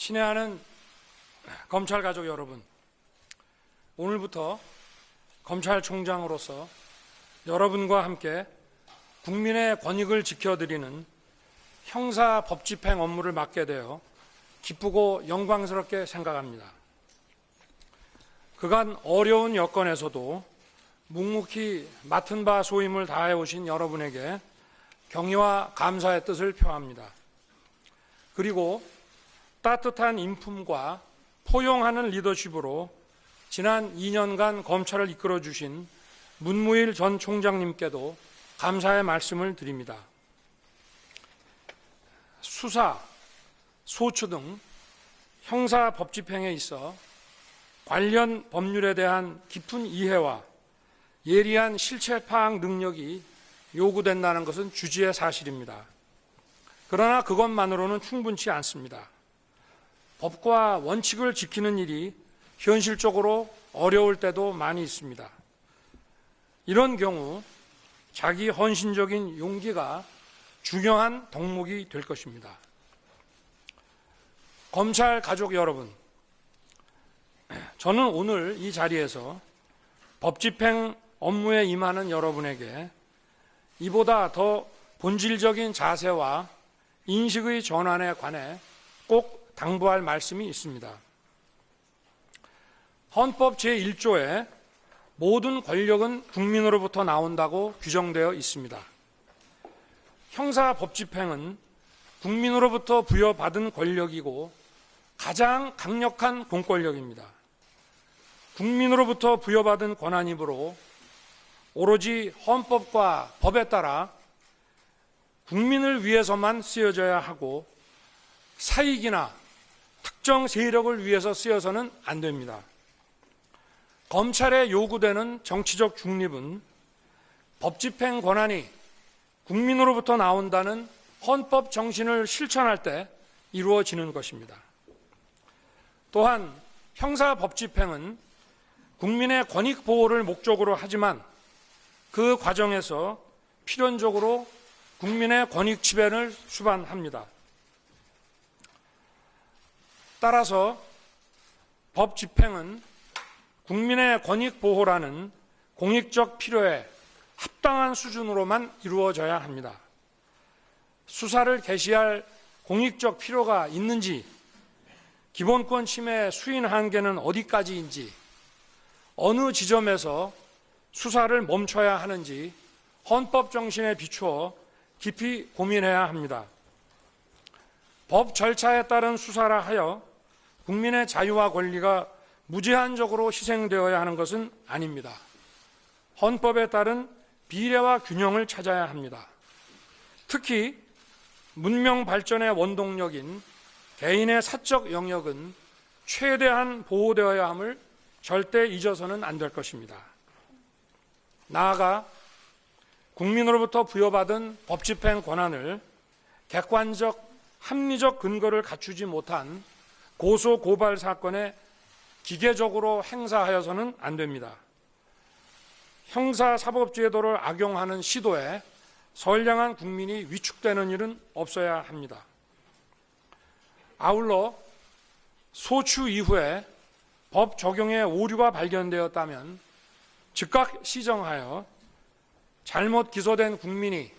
친애하는 검찰 가족 여러분, 오늘부터 검찰총장으로서 여러분과 함께 국민의 권익을 지켜드리는 형사 법집행 업무를 맡게 되어 기쁘고 영광스럽게 생각합니다. 그간 어려운 여건에서도 묵묵히 맡은 바 소임을 다해 오신 여러분에게 경의와 감사의 뜻을 표합니다. 그리고 따뜻한 인품과 포용하는 리더십으로 지난 2년간 검찰을 이끌어 주신 문무일 전 총장님께도 감사의 말씀을 드립니다. 수사, 소추 등 형사 법 집행에 있어 관련 법률에 대한 깊은 이해와 예리한 실체 파악 능력이 요구된다는 것은 주지의 사실입니다. 그러나 그것만으로는 충분치 않습니다. 법과 원칙을 지키는 일이 현실적으로 어려울 때도 많이 있습니다. 이런 경우 자기 헌신적인 용기가 중요한 덕목이 될 것입니다. 검찰 가족 여러분, 저는 오늘 이 자리에서 법집행 업무에 임하는 여러분에게 이보다 더 본질적인 자세와 인식의 전환에 관해 꼭 당부할 말씀이 있습니다. 헌법 제1조에 모든 권력은 국민으로부터 나온다고 규정되어 있습니다. 형사 법집행은 국민으로부터 부여받은 권력이고 가장 강력한 공권력입니다. 국민으로부터 부여받은 권한이므로 오로지 헌법과 법에 따라 국민을 위해서만 쓰여져야 하고 사익이나 특정 세력을 위해서 쓰여서는 안 됩니다. 검찰에 요구되는 정치적 중립은 법집행 권한이 국민으로부터 나온다는 헌법 정신을 실천할 때 이루어지는 것입니다. 또한 형사 법집행은 국민의 권익 보호를 목적으로 하지만 그 과정에서 필연적으로 국민의 권익 침해를 수반합니다. 따라서 법 집행은 국민의 권익 보호라는 공익적 필요에 합당한 수준으로만 이루어져야 합니다. 수사를 개시할 공익적 필요가 있는지, 기본권 침해 수인 한계는 어디까지인지, 어느 지점에서 수사를 멈춰야 하는지 헌법 정신에 비추어 깊이 고민해야 합니다. 법 절차에 따른 수사라 하여 국민의 자유와 권리가 무제한적으로 희생되어야 하는 것은 아닙니다. 헌법에 따른 비례와 균형을 찾아야 합니다. 특히 문명 발전의 원동력인 개인의 사적 영역은 최대한 보호되어야 함을 절대 잊어서는 안 될 것입니다. 나아가 국민으로부터 부여받은 법집행 권한을 객관적, 합리적 근거를 갖추지 못한 고소 고발 사건에 기계적으로 행사하여서는 안 됩니다. 형사사법제도를 악용하는 시도에 선량한 국민이 위축되는 일은 없어야 합니다. 아울러 소추 이후에 법 적용에 오류가 발견되었다면 즉각 시정하여 잘못 기소된 국민이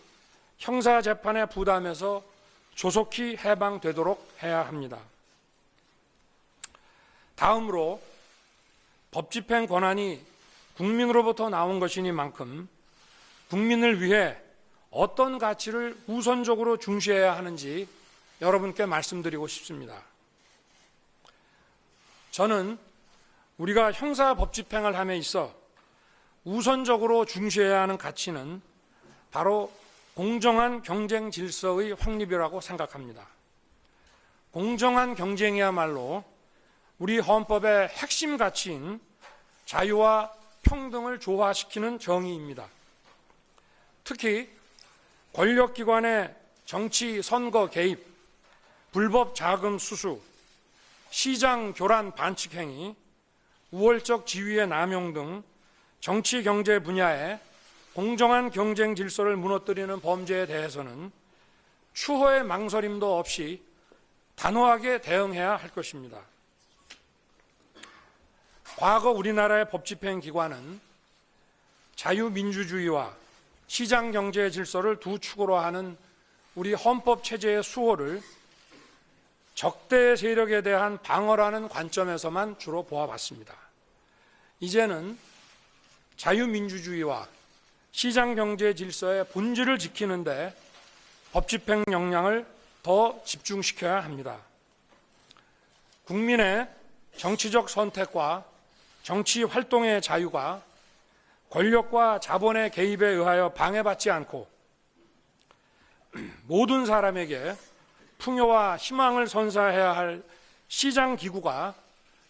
형사재판의 부담에서 조속히 해방되도록 해야 합니다. 다음으로 법집행 권한이 국민으로부터 나온 것이니만큼 국민을 위해 어떤 가치를 우선적으로 중시해야 하는지 여러분께 말씀드리고 싶습니다. 저는 우리가 형사 법집행을 함에 있어 우선적으로 중시해야 하는 가치는 바로 공정한 경쟁 질서의 확립이라고 생각합니다. 공정한 경쟁이야말로 우리 헌법의 핵심 가치인 자유와 평등을 조화시키는 정의입니다. 특히 권력기관의 정치 선거 개입, 불법 자금 수수, 시장 교란 반칙 행위, 우월적 지위의 남용 등 정치 경제 분야에 공정한 경쟁 질서를 무너뜨리는 범죄에 대해서는 추호의 망설임도 없이 단호하게 대응해야 할 것입니다. 과거 우리나라의 법집행기관은 자유민주주의와 시장경제 질서를 두 축으로 하는 우리 헌법체제의 수호를 적대 세력에 대한 방어라는 관점에서만 주로 보아왔습니다. 이제는 자유민주주의와 시장경제 질서의 본질을 지키는 데 법집행 역량을 더 집중시켜야 합니다. 국민의 정치적 선택과 정치 활동의 자유가 권력과 자본의 개입에 의하여 방해받지 않고 모든 사람에게 풍요와 희망을 선사해야 할 시장기구가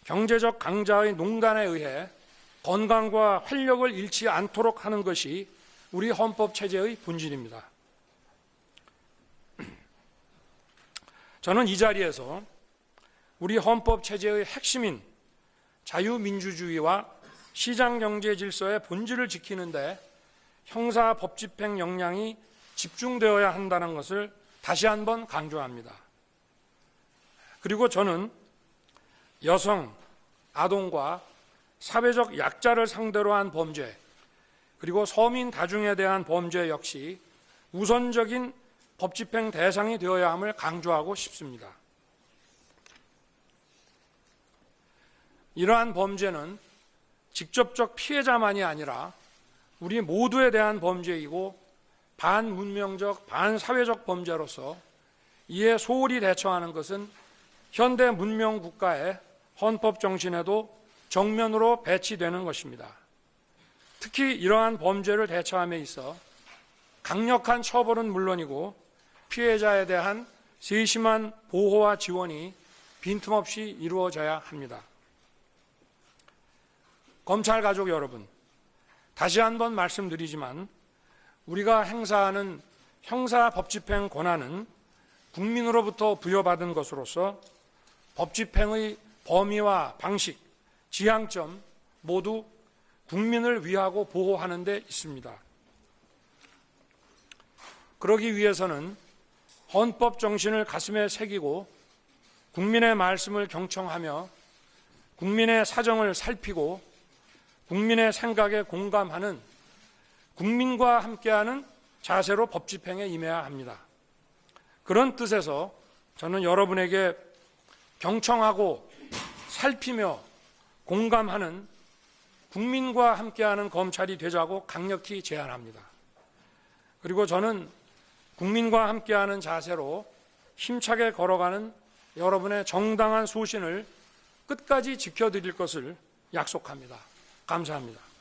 경제적 강자의 농단에 의해 건강과 활력을 잃지 않도록 하는 것이 우리 헌법체제의 본질입니다. 저는 이 자리에서 우리 헌법체제의 핵심인 자유민주주의와 시장경제 질서의 본질을 지키는데 형사법집행 역량이 집중되어야 한다는 것을 다시 한번 강조합니다. 그리고 저는 여성, 아동과 사회적 약자를 상대로 한 범죄, 그리고 서민 다중에 대한 범죄 역시 우선적인 법집행 대상이 되어야 함을 강조하고 싶습니다. 이러한 범죄는 직접적 피해자만이 아니라 우리 모두에 대한 범죄이고 반문명적, 반사회적 범죄로서 이에 소홀히 대처하는 것은 현대 문명 국가의 헌법 정신에도 정면으로 배치되는 것입니다. 특히 이러한 범죄를 대처함에 있어 강력한 처벌은 물론이고 피해자에 대한 세심한 보호와 지원이 빈틈없이 이루어져야 합니다. 검찰 가족 여러분, 다시 한번 말씀드리지만 우리가 행사하는 형사법집행 권한은 국민으로부터 부여받은 것으로서 법집행의 범위와 방식, 지향점 모두 국민을 위하고 보호하는 데 있습니다. 그러기 위해서는 헌법 정신을 가슴에 새기고 국민의 말씀을 경청하며 국민의 사정을 살피고 국민의 생각에 공감하는 국민과 함께하는 자세로 법집행에 임해야 합니다. 그런 뜻에서 저는 여러분에게 경청하고 살피며 공감하는 국민과 함께하는 검찰이 되자고 강력히 제안합니다. 그리고 저는 국민과 함께하는 자세로 힘차게 걸어가는 여러분의 정당한 소신을 끝까지 지켜드릴 것을 약속합니다. 감사합니다.